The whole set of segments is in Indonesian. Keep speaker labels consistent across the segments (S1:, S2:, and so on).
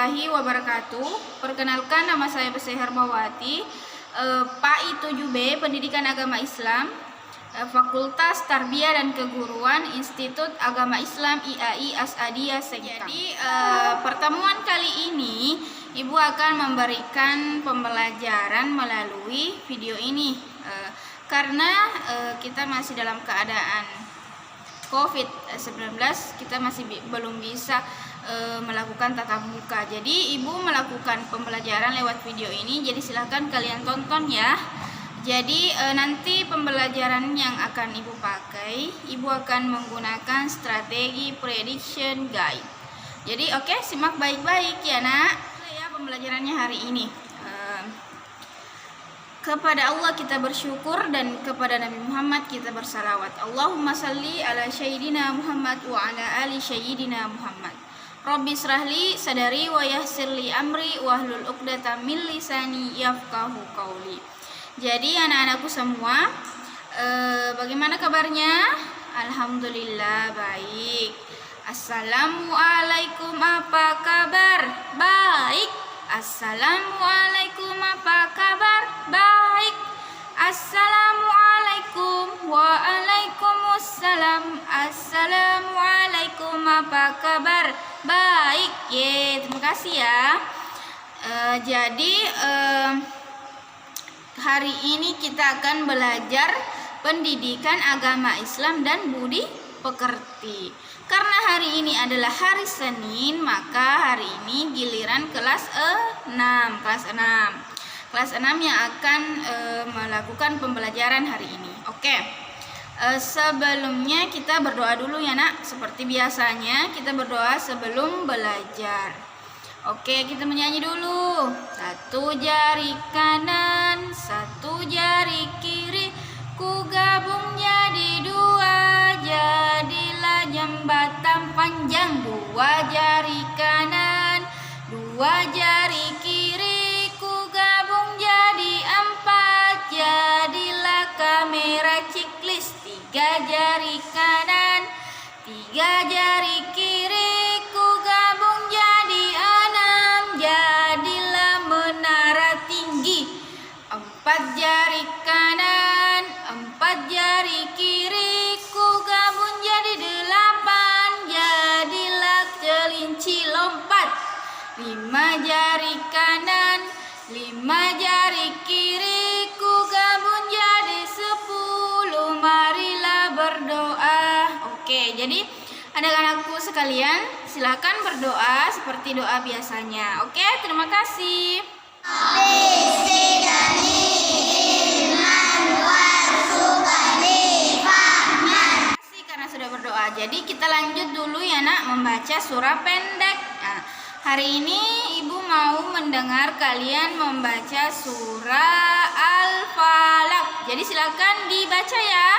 S1: warahmatullahi wabarakatuh. Perkenalkan, nama saya Beseh Hermawati, PAI 7B, Pendidikan Agama Islam, Fakultas Tarbiyah dan Keguruan, Institut Agama Islam IAI Asadiyah Sengkang. Jadi pertemuan kali ini Ibu akan memberikan pembelajaran melalui video ini karena kita masih dalam keadaan COVID-19, kita masih belum bisa melakukan tatap muka. Jadi Ibu melakukan pembelajaran lewat video ini, jadi silahkan kalian tonton ya. Jadi nanti pembelajaran yang akan Ibu pakai, Ibu akan menggunakan strategi prediction guide. Jadi oke, simak baik-baik ya nak. Ya, pembelajarannya hari ini. Kepada Allah kita bersyukur dan kepada Nabi Muhammad kita bersalawat. Allahumma salli ala sayyidina Muhammad wa ala ali sayyidina Muhammad. Rabbi srahli sadari wa yassirli amri wahlul 'uqdatam min lisani yafqahu qauli. Jadi anak-anakku semua, bagaimana kabarnya? Alhamdulillah baik. Assalamualaikum, apa kabar? Baik. Assalamualaikum, apa kabar? Baik. Assalamualaikum. Waalaikumsalam. Assalamualaikum, apa kabar? Baik. Terima kasih ya. Jadi hari ini kita akan belajar pendidikan agama Islam dan budi pekerti. Karena hari ini adalah hari Senin, maka hari ini giliran kelas 6. Kelas 6 yang akan melakukan pembelajaran hari ini. Oke. Sebelumnya kita berdoa dulu ya nak. Seperti biasanya kita berdoa sebelum belajar. Oke, kita menyanyi dulu. Satu jari kanan, satu jari kiri, ku gabung jadi dua, jadilah jembatan panjang. Dua jari kanan, dua jari kiri, ku gabung jadi empat, jadilah kamera ciklis. Tiga jari kanan, tiga jari kiri, ku gabung jadi enam, jadilah menara tinggi. Empat jari kanan, empat jari kiri, ku gabung jadi delapan, jadilah kelinci lompat. Lima jari kanan, lima jari kiri, ku gabung jadi 10, marilah berdoa. Oke, jadi anak-anakku sekalian, silakan berdoa seperti doa biasanya. Oke, terima kasih. Karena sudah berdoa, jadi kita lanjut dulu ya nak, membaca surah pendek. Nah, hari ini Ibu mau mendengar kalian membaca surah Al-Falaq. Jadi silakan dibaca ya.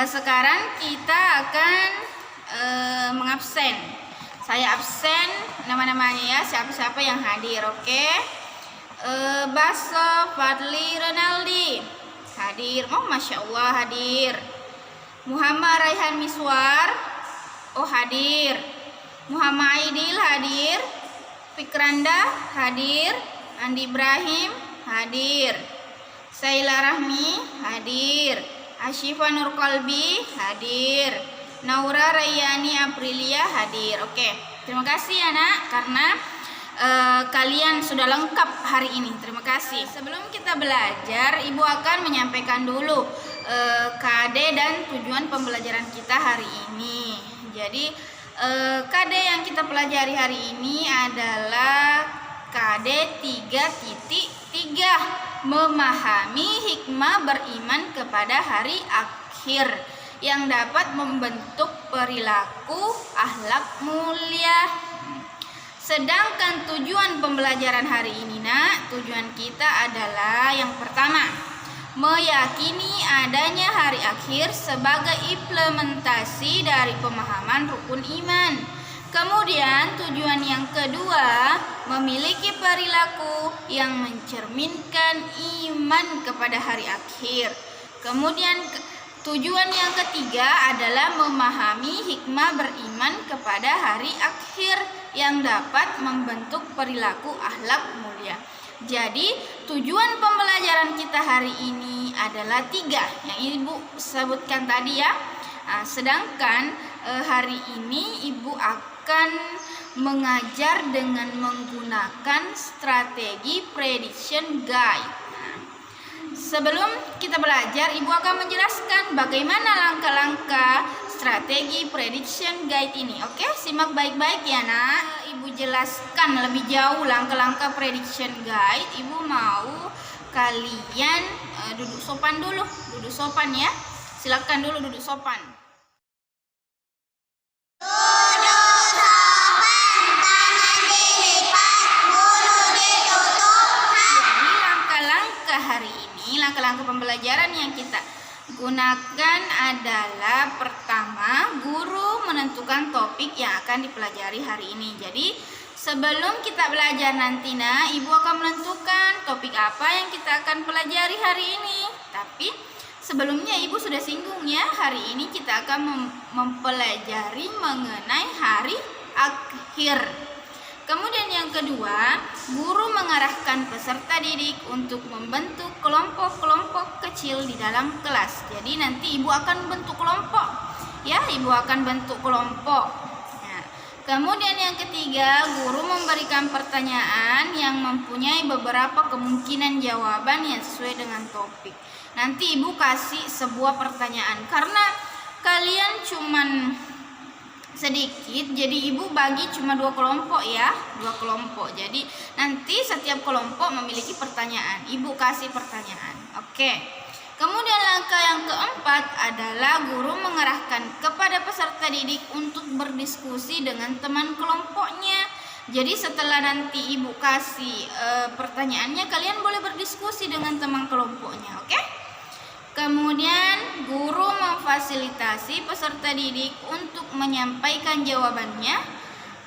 S1: Sekarang kita akan mengabsen. Saya absen nama-namanya ya, siapa-siapa yang hadir, oke? Baso Fadli Renaldi hadir. Oh, Masya Allah hadir. Muhammad Raihan Miswar, oh hadir. Muhammad Aidil hadir. Fikranda hadir. Andi Ibrahim hadir. Saila Rahmi hadir. Asyifa Nur Qalbi hadir. Naura Rayani Aprilia hadir. Oke, terima kasih ya nak, karena kalian sudah lengkap hari ini. Terima kasih. Sebelum kita belajar, Ibu akan menyampaikan dulu KD dan tujuan pembelajaran kita hari ini. Jadi KD yang kita pelajari hari ini adalah KD 3.3, memahami hikmah beriman kepada hari akhir yang dapat membentuk perilaku akhlak mulia. Sedangkan tujuan pembelajaran hari ini, Nak, tujuan kita adalah yang pertama, meyakini adanya hari akhir sebagai implementasi dari pemahaman rukun iman. Kemudian tujuan yang kedua, memiliki perilaku yang mencerminkan iman kepada hari akhir. Kemudian tujuan yang ketiga adalah memahami hikmah beriman kepada hari akhir yang dapat membentuk perilaku akhlak mulia. Jadi tujuan pembelajaran kita hari ini adalah 3 yang Ibu sebutkan tadi ya. Sedangkan hari ini Ibu akan mengajar dengan menggunakan strategi prediction guide. Sebelum kita belajar, Ibu akan menjelaskan bagaimana langkah-langkah strategi prediction guide ini. Oke, simak baik-baik ya, Nak. Ibu jelaskan lebih jauh langkah-langkah prediction guide. Ibu mau kalian duduk sopan dulu. Duduk sopan ya. Silakan dulu duduk sopan.
S2: Duduk sopan, tangan dilipat, mulut ditutup.
S1: Jadi langkah-langkah hari ini, langkah-langkah pembelajaran yang kita gunakan adalah pertama, guru menentukan topik yang akan dipelajari hari ini. Jadi sebelum kita belajar nanti, Nah, Ibu akan menentukan topik apa yang kita akan pelajari hari ini. Tapi sebelumnya Ibu sudah singgung ya, hari ini kita akan mempelajari mengenai hari akhir. Kemudian yang kedua, guru mengarahkan peserta didik untuk membentuk kelompok-kelompok kecil di dalam kelas. Jadi nanti Ibu akan bentuk kelompok. Ya, Ibu akan bentuk kelompok. Nah, kemudian yang ketiga, guru memberikan pertanyaan yang mempunyai beberapa kemungkinan jawaban yang sesuai dengan topik. Nanti Ibu kasih sebuah pertanyaan. Karena kalian cuman sedikit, jadi Ibu bagi cuma 2 kelompok ya, 2 kelompok. Jadi nanti setiap kelompok memiliki pertanyaan. Ibu kasih pertanyaan. Oke. Kemudian langkah yang keempat adalah guru mengarahkan kepada peserta didik untuk berdiskusi dengan teman kelompoknya. Jadi setelah nanti Ibu kasih pertanyaannya, kalian boleh berdiskusi dengan teman kelompoknya, oke? Kemudian guru memfasilitasi peserta didik untuk menyampaikan jawabannya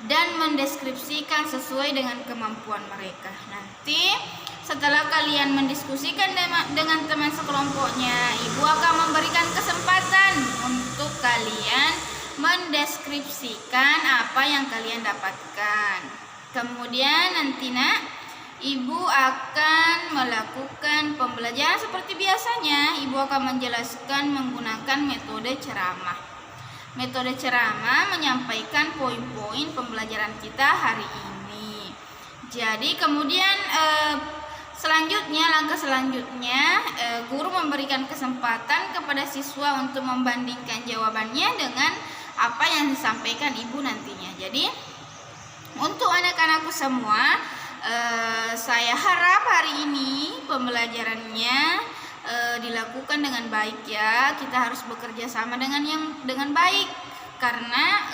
S1: dan mendeskripsikan sesuai dengan kemampuan mereka. Nanti setelah kalian mendiskusikan dengan teman sekelompoknya, Ibu akan memberikan kesempatan untuk kalian mendeskripsikan apa yang kalian dapatkan. Kemudian nanti, Nak, Ibu akan melakukan pembelajaran seperti biasanya. Ibu akan menjelaskan menggunakan metode ceramah. Metode ceramah menyampaikan poin-poin pembelajaran kita hari ini. Jadi kemudian langkah selanjutnya, guru memberikan kesempatan kepada siswa untuk membandingkan jawabannya dengan apa yang disampaikan Ibu nantinya. Jadi untuk anak-anakku semua, saya harap hari ini pembelajarannya dilakukan dengan baik ya. Kita harus bekerja sama dengan baik, karena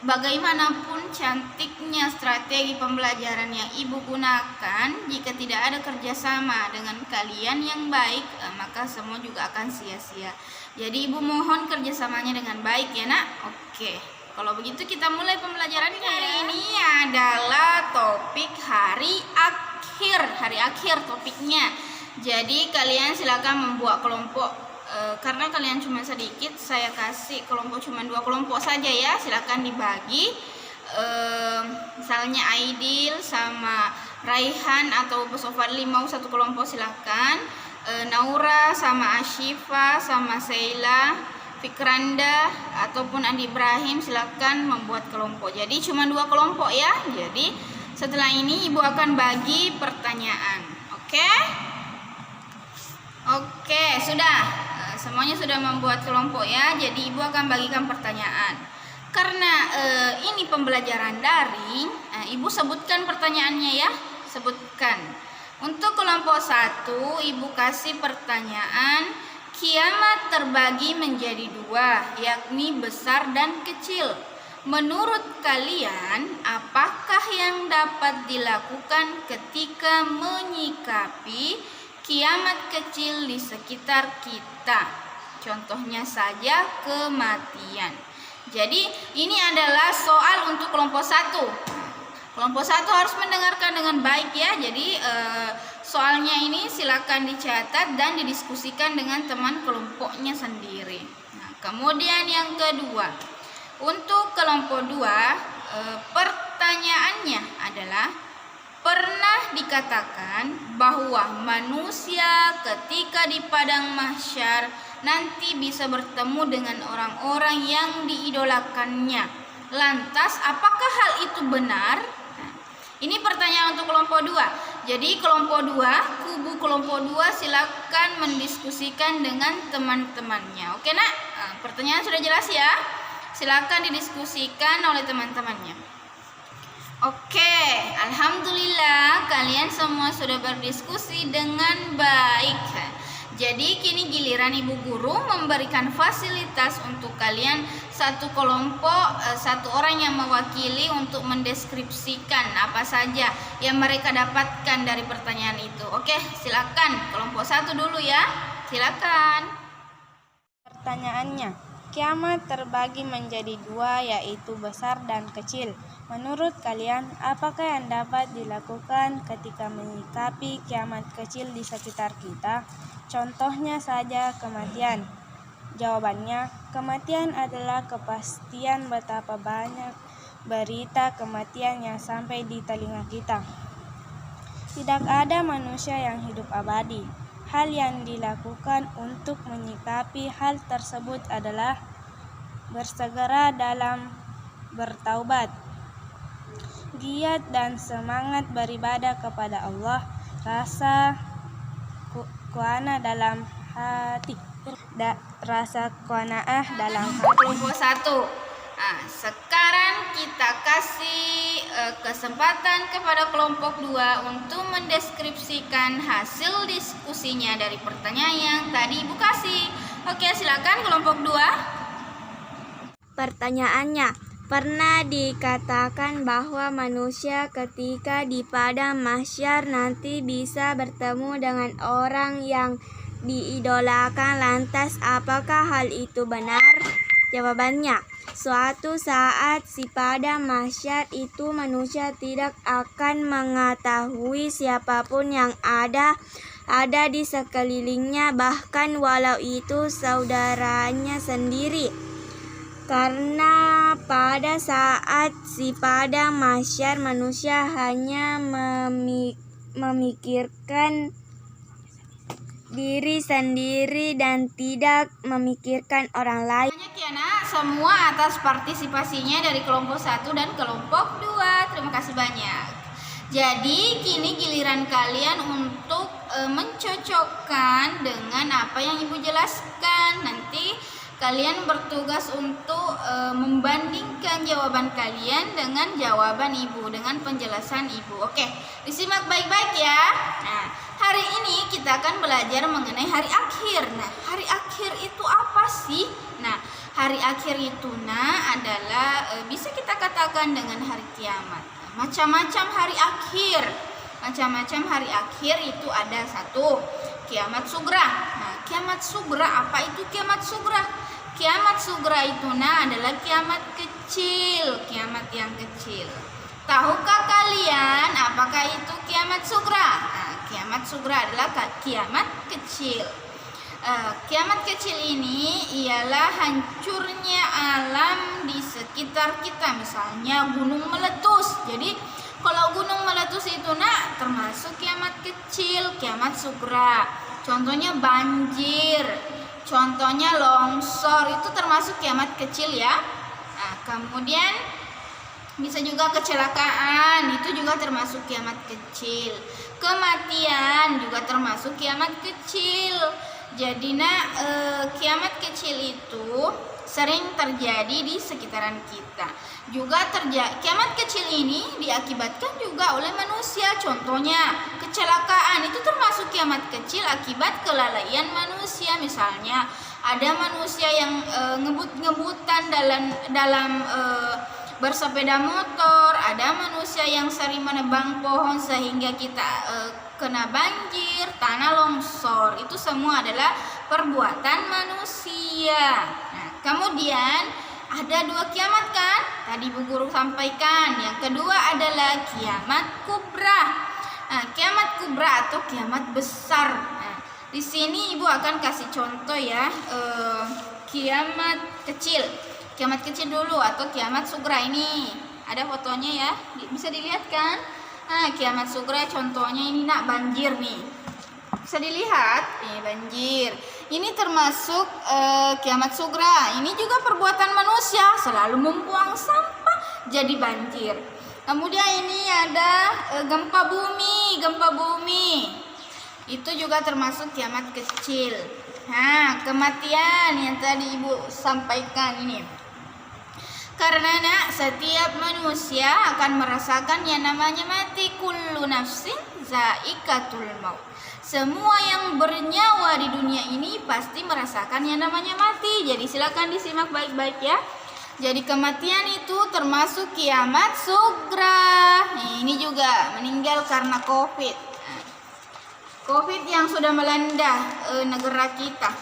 S1: bagaimanapun cantiknya strategi pembelajaran yang Ibu gunakan, jika tidak ada kerjasama dengan kalian yang baik, maka semua juga akan sia-sia. Jadi Ibu mohon kerjasamanya dengan baik ya, Nak. Oke. Kalau begitu kita mulai pembelajaran hari ini. Adalah topik hari akhir topiknya. Jadi kalian silakan membuat kelompok. Karena kalian cuma sedikit, saya kasih kelompok cuma 2 kelompok saja ya. Silakan dibagi. Misalnya Aidil sama Raihan atau Sofadli mau 1 kelompok silakan. Naura sama Ashifa sama Sheila, Fikranda ataupun Andi Ibrahim silakan membuat kelompok. Jadi cuma 2 kelompok ya. Jadi setelah ini Ibu akan bagi pertanyaan. Oke? Oke, sudah. Semuanya sudah membuat kelompok ya. Jadi Ibu akan bagikan pertanyaan. Karena ini pembelajaran daring, Ibu sebutkan pertanyaannya ya. Sebutkan. Untuk kelompok 1, Ibu kasih pertanyaan, kiamat terbagi menjadi 2, yakni besar dan kecil. Menurut kalian, apakah yang dapat dilakukan ketika menyikapi kiamat kecil di sekitar kita? Contohnya saja kematian. Jadi ini adalah soal untuk kelompok 1. Kelompok 1 harus mendengarkan dengan baik ya. Jadi soalnya ini silakan dicatat dan didiskusikan dengan teman kelompoknya sendiri. Nah, kemudian yang kedua, untuk kelompok 2, pertanyaannya adalah, pernah dikatakan bahwa manusia ketika di padang mahsyar nanti bisa bertemu dengan orang-orang yang diidolakannya. Lantas, apakah hal itu benar? Nah, ini pertanyaan untuk kelompok 2. Jadi kelompok 2, kubu kelompok 2 silakan mendiskusikan dengan teman-temannya. Oke nak? Nah, pertanyaan sudah jelas ya? Silakan didiskusikan oleh teman-temannya. Oke, alhamdulillah kalian semua sudah berdiskusi dengan baik. Jadi kini giliran Ibu Guru memberikan fasilitas untuk kalian satu kelompok, satu orang yang mewakili untuk mendeskripsikan apa saja yang mereka dapatkan dari pertanyaan itu. Oke, silakan kelompok 1 dulu ya. Silakan.
S3: Pertanyaannya, kiamat terbagi menjadi 2, yaitu besar dan kecil. Menurut kalian, apakah yang dapat dilakukan ketika menyikapi kiamat kecil di sekitar kita? Contohnya saja kematian. Jawabannya, kematian adalah kepastian betapa banyak berita kematian yang sampai di telinga kita. Tidak ada manusia yang hidup abadi. Hal yang dilakukan untuk menyikapi hal tersebut adalah bersegera dalam bertaubat, giat dan semangat beribadah kepada Allah, rasa qanaah dalam hati, rasa qanaah dalam hati.
S1: Kelompok 1. Nah, sekarang kita kasih kesempatan kepada kelompok 2 untuk mendeskripsikan hasil diskusinya dari pertanyaan yang tadi Ibu kasih. Oke, silakan kelompok 2.
S4: Pertanyaannya, pernah dikatakan bahwa manusia ketika di padang mahsyar nanti bisa bertemu dengan orang yang diidolakan. Lantas, apakah hal itu benar? Jawabannya, suatu saat di padang mahsyar itu manusia tidak akan mengetahui siapapun yang ada di sekelilingnya, bahkan walau itu saudaranya sendiri. Karena pada saat di padang mahsyar manusia hanya memikirkan diri sendiri dan tidak memikirkan orang lain.
S1: Banyak ya nak semua atas partisipasinya dari kelompok 1 dan kelompok 2. Terima kasih banyak. Jadi kini giliran kalian untuk mencocokkan dengan apa yang Ibu jelaskan. Nanti kalian bertugas untuk membandingkan jawaban kalian dengan jawaban Ibu, dengan penjelasan Ibu. Oke, disimak baik-baik ya. Nah, hari ini kita akan belajar mengenai hari akhir. Nah, hari akhir itu apa sih? Nah, hari akhir itu adalah bisa kita katakan dengan hari kiamat. Macam-macam hari akhir. Macam-macam hari akhir itu ada 1, kiamat sugra. Nah, kiamat sugra, apa itu kiamat sugra? Kiamat sugra itu adalah kiamat kecil, kiamat yang kecil. Tahukah kalian apakah itu kiamat sugra? Nah, kiamat sugra adalah kiamat kecil. Kiamat kecil ini ialah hancurnya alam di sekitar kita. Misalnya gunung meletus. Jadi kalau gunung meletus itu termasuk kiamat kecil, kiamat sugra. Contohnya banjir, contohnya longsor, itu termasuk kiamat kecil ya. Nah, kemudian bisa juga kecelakaan, itu juga termasuk kiamat kecil. Kematian juga termasuk kiamat kecil. Jadi kiamat kecil itu sering terjadi di sekitaran kita. Juga kiamat kecil ini diakibatkan juga oleh manusia. Contohnya kecelakaan itu termasuk kiamat kecil akibat kelalaian manusia. Misalnya ada manusia yang ngebut-ngebutan dalam bersepeda motor, ada manusia yang sering menebang pohon sehingga kita kena banjir, tanah longsor. Itu semua adalah perbuatan manusia. Nah, kemudian ada 2 kiamat kan? Tadi Bu Guru sampaikan. Yang kedua adalah kiamat kubra. Nah, kiamat kubra atau kiamat besar. Nah, di sini Ibu akan kasih contoh ya, kiamat kecil. Kiamat kecil dulu atau kiamat sugra ini. Ada fotonya ya, bisa dilihat kan? Nah, kiamat sugra contohnya ini nak banjir nih. Bisa dilihat, nih banjir. Ini termasuk kiamat sugra. Ini juga perbuatan manusia, selalu membuang sampah jadi banjir. Kemudian ini ada gempa bumi. Itu juga termasuk kiamat kecil. Nah, kematian yang tadi Ibu sampaikan ini. Karena setiap manusia akan merasakan yang namanya mati. Kullu nafsin zaikatul maut. Semua yang bernyawa di dunia ini pasti merasakan yang namanya mati. Jadi silakan disimak baik-baik ya. Jadi kematian itu termasuk kiamat sugra. Ini juga meninggal karena COVID. COVID yang sudah melanda negara kita.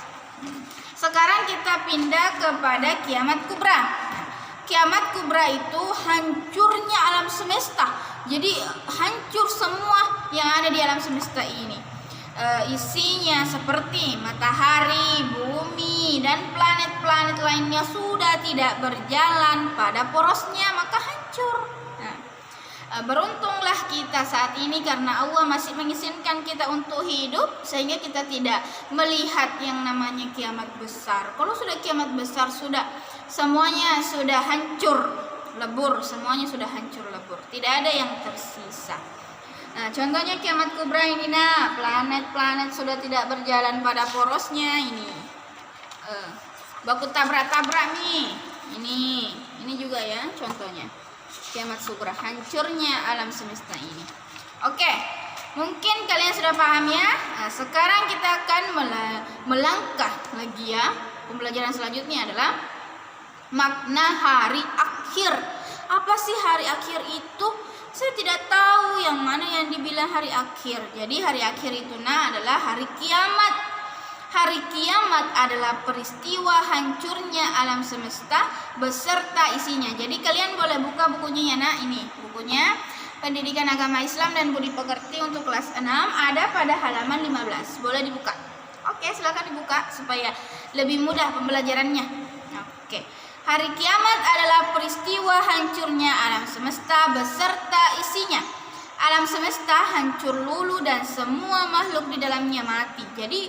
S1: Sekarang kita pindah kepada kiamat kubra. Kiamat kubra itu hancurnya alam semesta. Jadi hancur semua yang ada di alam semesta ini. Isinya seperti matahari, bumi, dan planet-planet lainnya sudah tidak berjalan pada porosnya, maka hancur. Beruntunglah kita saat ini karena Allah masih mengizinkan kita untuk hidup sehingga kita tidak melihat yang namanya kiamat besar. Kalau sudah kiamat besar semuanya sudah hancur lebur, semuanya sudah hancur lebur. Tidak ada yang tersisa. Nah, contohnya kiamat kubra ini planet-planet sudah tidak berjalan pada porosnya ini. Baku tabrak-tabrak nih. Ini juga ya contohnya. Kiamat sugra, hancurnya alam semesta ini. Oke, mungkin kalian sudah paham ya. Nah, sekarang kita akan melangkah lagi ya. Pembelajaran selanjutnya adalah makna hari akhir. Apa sih hari akhir itu? Saya tidak tahu yang mana yang dibilang hari akhir. Jadi hari akhir itu adalah hari kiamat. Hari kiamat adalah peristiwa hancurnya alam semesta beserta isinya. Jadi kalian boleh buka bukunya ya nak. Ini bukunya Pendidikan Agama Islam dan Budi Pekerti untuk kelas 6. Ada pada halaman 15. Boleh dibuka. Oke, silakan dibuka supaya lebih mudah pembelajarannya. Oke. Hari kiamat adalah peristiwa hancurnya alam semesta beserta isinya. Alam semesta hancur lulu dan semua makhluk di dalamnya mati. Jadi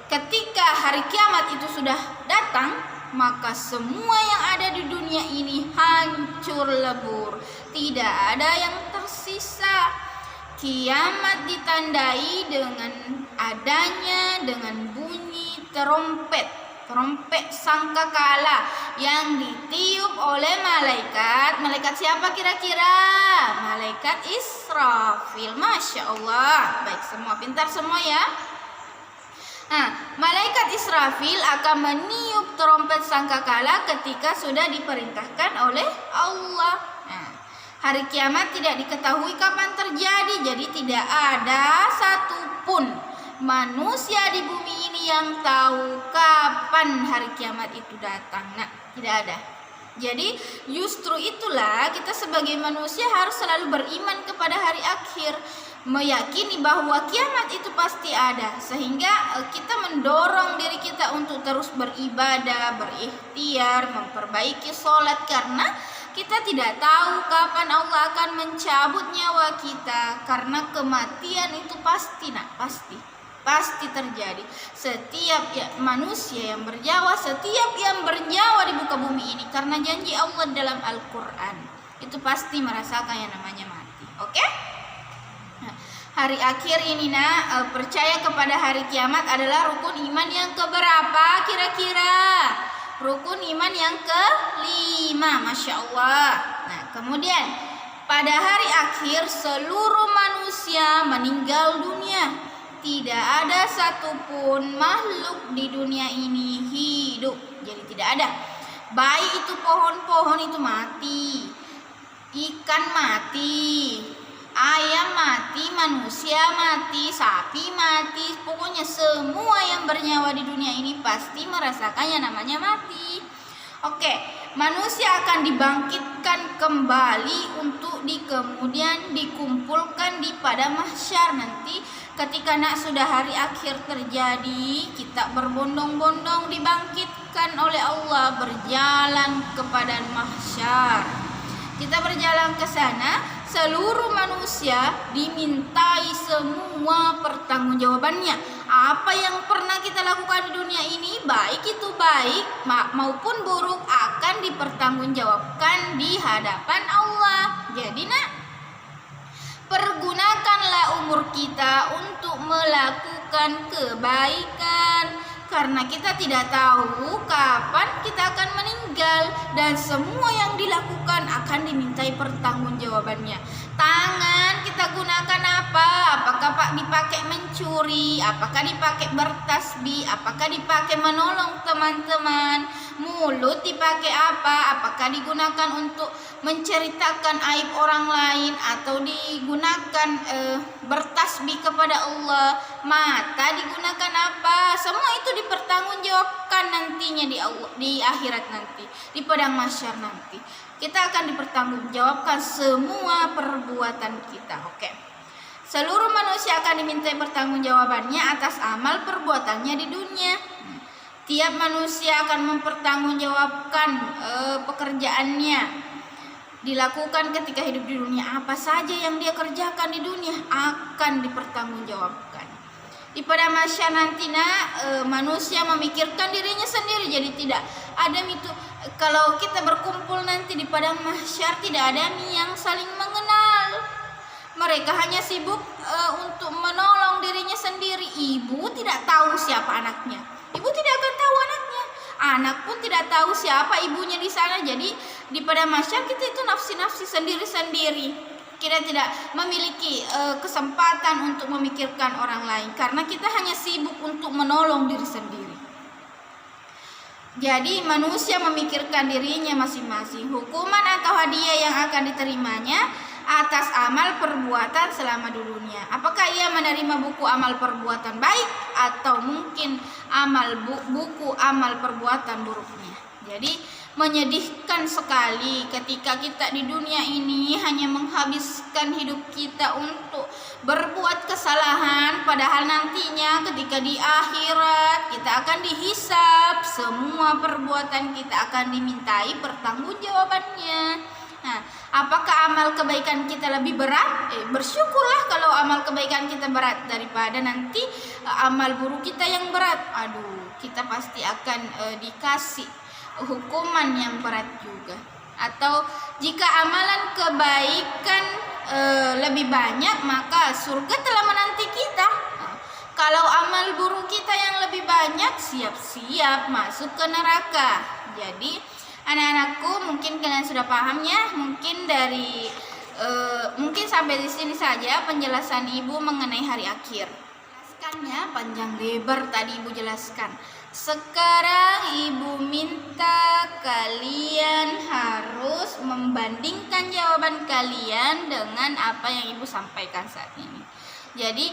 S1: ketika hari kiamat itu sudah datang, maka semua yang ada di dunia ini hancur lebur. Tidak ada yang tersisa. Kiamat ditandai dengan bunyi trompet sangkakala yang ditiup oleh malaikat siapa kira-kira? Malaikat Israfil. Masya Allah, baik, semua pintar semua ya. Nah, malaikat Israfil akan meniup trompet sangkakala ketika sudah diperintahkan oleh Allah. Nah, hari kiamat tidak diketahui kapan terjadi, jadi tidak ada satupun manusia di bumi ini yang tahu kapan hari kiamat itu datang. Nah, tidak ada. Jadi justru itulah kita sebagai manusia harus selalu beriman kepada hari akhir, meyakini bahwa kiamat itu pasti ada, sehingga kita mendorong diri kita untuk terus beribadah, berikhtiar, memperbaiki sholat, karena kita tidak tahu kapan Allah akan mencabut nyawa kita, karena kematian itu pasti terjadi. Setiap manusia yang bernyawa, setiap yang bernyawa di muka bumi ini, karena janji Allah dalam Al-Quran, itu pasti merasakan yang namanya mati. Oke? Nah, hari akhir ini percaya kepada hari kiamat adalah rukun iman yang keberapa kira-kira? rukun iman yang kelima. Masya Allah. Nah, kemudian pada hari akhir seluruh manusia meninggal dunia. Tidak ada satupun makhluk di dunia ini hidup. Jadi tidak ada. Baik itu pohon-pohon itu mati, ikan mati, ayam mati, manusia mati, sapi mati. Pokoknya semua yang bernyawa di dunia ini pasti merasakan yang namanya mati. Oke, manusia akan dibangkitkan kembali untuk kemudian dikumpulkan di padang mahsyar nanti ketika sudah hari akhir terjadi. Kita berbondong-bondong dibangkitkan oleh Allah berjalan ke padang mahsyar. Kita berjalan ke sana, seluruh manusia dimintai semua pertanggungjawabannya. Apa yang pernah kita lakukan di dunia ini, baik itu baik maupun buruk, akan dipertanggungjawabkan di hadapan Allah. Jadi pergunakanlah umur kita untuk melakukan kebaikan, karena kita tidak tahu kapan kita akan meninggal dan semua yang dilakukan akan dimintai pertanggungjawabannya. Tangan kita gunakan apa? Apakah dipakai mencuri? Apakah dipakai bertasbih? Apakah dipakai menolong teman-teman? Mulut dipakai apa? Apakah digunakan untuk menceritakan aib orang lain atau digunakan bertasbih kepada Allah? Mata digunakan apa? Semua itu dipertanggungjawabkan nantinya di akhirat nanti, di padang mahsyar nanti. Kita akan dipertanggungjawabkan semua perbuatan kita. Oke. Seluruh manusia akan dimintai pertanggungjawabannya atas amal perbuatannya di dunia. Tiap manusia akan mempertanggungjawabkan pekerjaannya dilakukan ketika hidup di dunia. Apa saja yang dia kerjakan di dunia akan dipertanggungjawabkan. Di padang mahsyar nanti manusia memikirkan dirinya sendiri. Jadi tidak ada itu. Kalau kita berkumpul nanti di padang mahsyar, tidak ada yang saling mengenal. Mereka hanya sibuk untuk menolong dirinya sendiri. Ibu tidak tahu siapa anaknya. Ibu tidak akan tahu anaknya. Anak pun tidak tahu siapa ibunya di sana. Jadi di padang mahsyar kita itu nafsi-nafsi sendiri-sendiri. Kita tidak memiliki kesempatan untuk memikirkan orang lain, karena kita hanya sibuk untuk menolong diri sendiri. Jadi manusia memikirkan dirinya masing-masing. Hukuman atau hadiah yang akan diterimanya atas amal perbuatan selama di dunia. Apakah ia menerima buku amal perbuatan baik atau mungkin buku amal perbuatan buruknya. Jadi menyedihkan sekali ketika kita di dunia ini hanya menghabiskan hidup kita untuk berbuat kesalahan, padahal nantinya ketika di akhirat kita akan dihisab, semua perbuatan kita akan dimintai pertanggungjawabannya. Nah, apakah amal kebaikan kita lebih berat? Bersyukurlah kalau amal kebaikan kita berat daripada nanti amal buruk kita yang berat. Aduh, kita pasti akan dikasih hukuman yang berat juga. Atau jika amalan kebaikan lebih banyak, maka surga telah menanti kita. Kalau amal buruk kita yang lebih banyak, siap-siap masuk ke neraka. Jadi anak-anakku, mungkin kalian sudah paham ya. Mungkin mungkin sampai di sini saja penjelasan ibu mengenai hari akhir. Jelaskannya panjang lebar tadi ibu jelaskan. Sekarang ibu minta kalian harus membandingkan jawaban kalian dengan apa yang ibu sampaikan saat ini. Jadi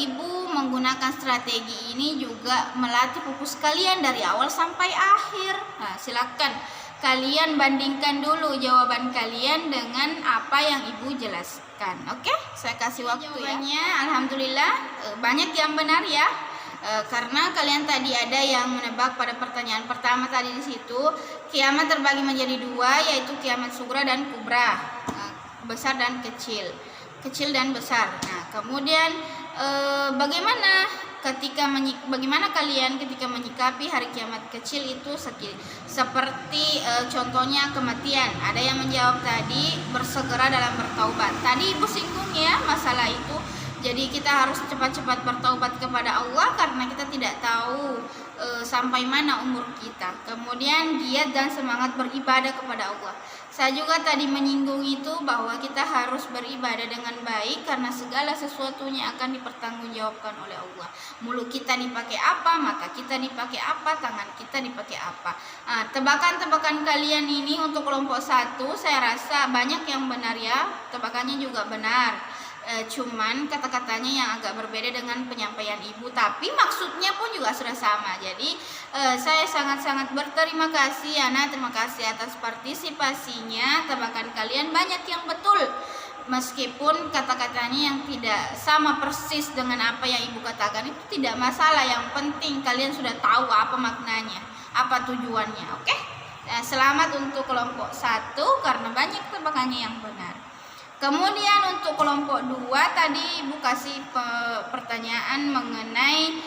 S1: ibu menggunakan strategi ini juga melatih pupus kalian dari awal sampai akhir. Nah, silakan kalian bandingkan dulu jawaban kalian dengan apa yang ibu jelaskan. Oke, saya kasih waktu jawabannya. Alhamdulillah banyak yang benar ya. Karena kalian tadi ada yang menebak pada pertanyaan pertama tadi di situ, kiamat terbagi menjadi dua, yaitu kiamat sugra dan kubra, besar dan kecil dan besar. Nah, kemudian bagaimana kalian ketika menyikapi hari kiamat kecil itu seperti contohnya kematian. Ada yang menjawab tadi bersegera dalam bertaubat. Tadi ibu singgung ya masalah itu. Jadi kita harus cepat-cepat bertaubat kepada Allah karena kita tidak tahu sampai mana umur kita. Kemudian giat dan semangat beribadah kepada Allah. Saya juga tadi menyinggung itu bahwa kita harus beribadah dengan baik karena segala sesuatunya akan dipertanggungjawabkan oleh Allah. Mulut kita dipakai apa, mata kita dipakai apa, tangan kita dipakai apa. Tebakan-tebakan kalian ini untuk kelompok 1 saya rasa banyak yang benar ya, tebakannya juga benar. Cuman kata-katanya yang agak berbeda dengan penyampaian ibu, tapi maksudnya pun juga sudah sama. Jadi saya sangat-sangat berterima kasih Ana, terima kasih atas partisipasinya. Tebakan kalian banyak yang betul, meskipun kata-katanya yang tidak sama persis dengan apa yang ibu katakan itu tidak masalah. Yang penting kalian sudah tahu apa maknanya, apa tujuannya. Oke? Selamat untuk kelompok 1 karena banyak tebakannya yang benar. Kemudian untuk kelompok 2 tadi ibu kasih pertanyaan mengenai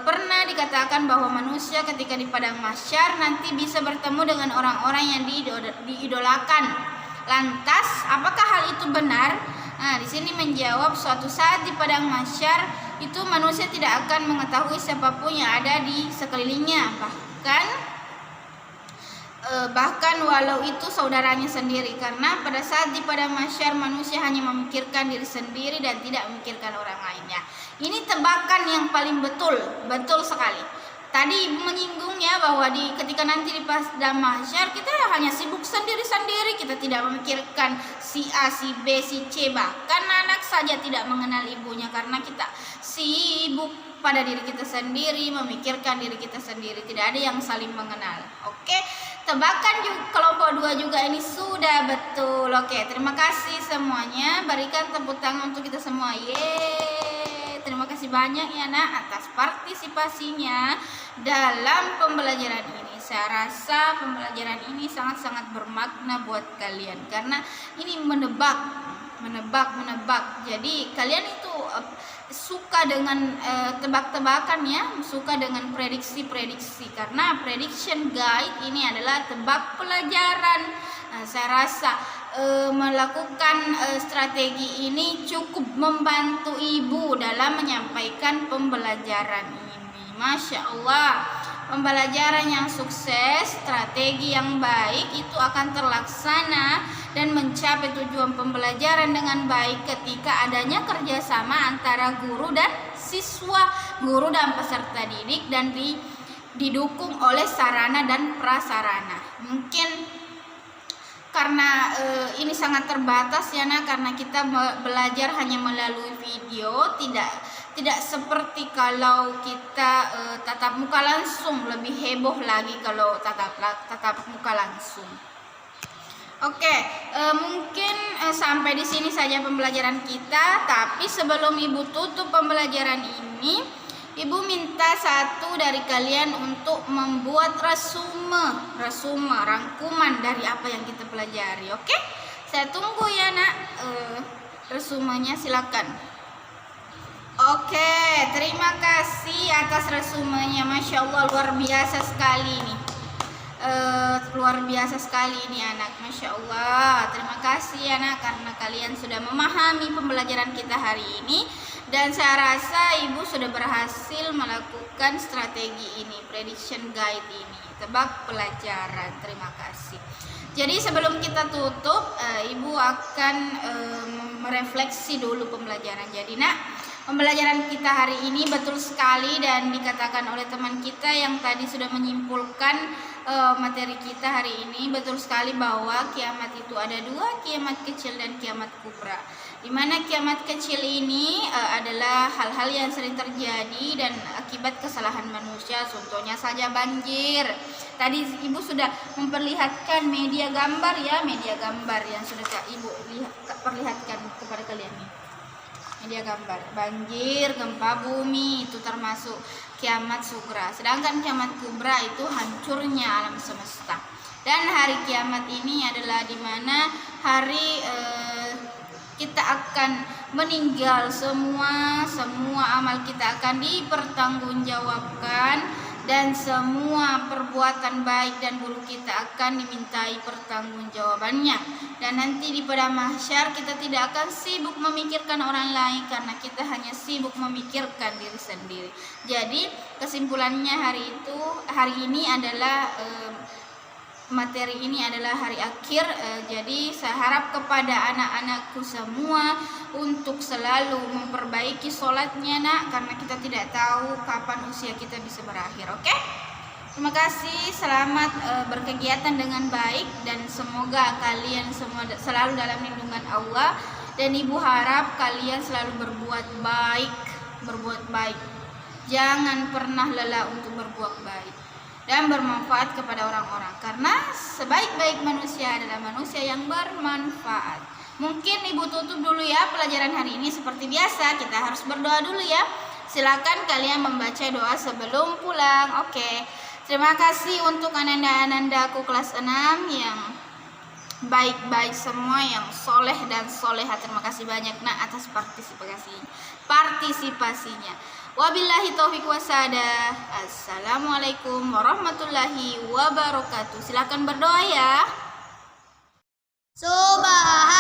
S1: pernah dikatakan bahwa manusia ketika di padang mahsyar nanti bisa bertemu dengan orang-orang yang diidolakan. Lantas apakah hal itu benar? Nah, di sini menjawab suatu saat di padang mahsyar itu manusia tidak akan mengetahui siapapun yang ada di sekelilingnya, bahkan walau itu saudaranya sendiri, karena pada saat di padang mahsyar manusia hanya memikirkan diri sendiri dan tidak memikirkan orang lainnya. Ini tebakan yang paling betul sekali. Tadi ibu menyinggungnya bahwa ketika nanti di padang mahsyar kita hanya sibuk sendiri-sendiri, kita tidak memikirkan si A, si B, si C, bahkan anak saja tidak mengenal ibunya karena kita sibuk pada diri kita sendiri, memikirkan diri kita sendiri, tidak ada yang saling mengenal. Oke, tebakan juga, kelompok 2 juga ini sudah betul. Oke, terima kasih semuanya. Berikan tepuk tangan untuk kita semua. Yeay, terima kasih banyak ya nak atas partisipasinya dalam pembelajaran ini. Saya rasa pembelajaran ini sangat-sangat bermakna buat kalian karena ini menebak. Jadi kalian itu suka dengan tebak-tebakan ya, suka dengan prediksi-prediksi karena prediction guide ini adalah tebak pelajaran. Nah, saya rasa melakukan strategi ini cukup membantu ibu dalam menyampaikan pembelajaran ini. Masya Allah, pembelajaran yang sukses, strategi yang baik itu akan terlaksana dan mencapai tujuan pembelajaran dengan baik ketika adanya kerjasama antara guru dan siswa, guru dan peserta didik, dan didukung oleh sarana dan prasarana. Mungkin karena ini sangat terbatas ya nak, karena kita belajar hanya melalui video, tidak seperti kalau kita tatap muka langsung, lebih heboh lagi kalau tatap muka langsung. Oke, mungkin sampai di sini saja pembelajaran kita. Tapi sebelum ibu tutup pembelajaran ini, ibu minta satu dari kalian untuk membuat resume rangkuman dari apa yang kita pelajari. Oke, saya tunggu ya nak, resumenya silakan. Oke, terima kasih atas resumenya. Masya Allah, luar biasa sekali nih. Luar biasa sekali ini anak, Masya Allah. Terima kasih anak karena kalian sudah memahami pembelajaran kita hari ini. Dan saya rasa ibu sudah berhasil melakukan strategi ini, prediction guide ini, tebak pelajaran. Terima kasih. Jadi sebelum kita tutup, ibu akan merefleksi dulu pembelajaran. Jadi nak, pembelajaran kita hari ini betul sekali dan dikatakan oleh teman kita yang tadi sudah menyimpulkan materi kita hari ini, betul sekali bahwa kiamat itu ada 2, kiamat kecil dan kiamat kubra. Di mana kiamat kecil ini adalah hal-hal yang sering terjadi dan akibat kesalahan manusia, contohnya saja banjir. Tadi ibu sudah memperlihatkan media gambar ya, media gambar yang sudah ibu perlihatkan kepada kalian nih. Media gambar banjir, gempa bumi itu termasuk kiamat sugra. Sedangkan kiamat kubra itu hancurnya alam semesta. Dan hari kiamat ini adalah dimana hari kita akan meninggal, semua amal kita akan dipertanggungjawabkan dan semua perbuatan baik dan buruk kita akan dimintai pertanggungjawabannya. Dan nanti di padang mahsyar kita tidak akan sibuk memikirkan orang lain karena kita hanya sibuk memikirkan diri sendiri. Jadi kesimpulannya hari ini adalah materi ini adalah hari akhir, jadi saya harap kepada anak-anakku semua untuk selalu memperbaiki sholatnya nak, karena kita tidak tahu kapan usia kita bisa berakhir. Oke? Terima kasih, selamat berkegiatan dengan baik dan semoga kalian semua selalu dalam lindungan Allah, dan ibu harap kalian selalu berbuat baik. Jangan pernah lelah untuk berbuat baik dan bermanfaat kepada orang-orang, karena sebaik-baik manusia adalah manusia yang bermanfaat. Mungkin ibu tutup dulu ya pelajaran hari ini. Seperti biasa kita harus berdoa dulu ya. Silakan kalian membaca doa sebelum pulang. Oke. Terima kasih untuk ananda-anandaku kelas 6 yang baik-baik semua, yang soleh dan soleha. Terima kasih banyak nak atas partisipasinya. Wabillahi taufiq wasadah. Assalamualaikum warahmatullahi wabarakatuh. Silakan berdoa ya.
S2: Subhan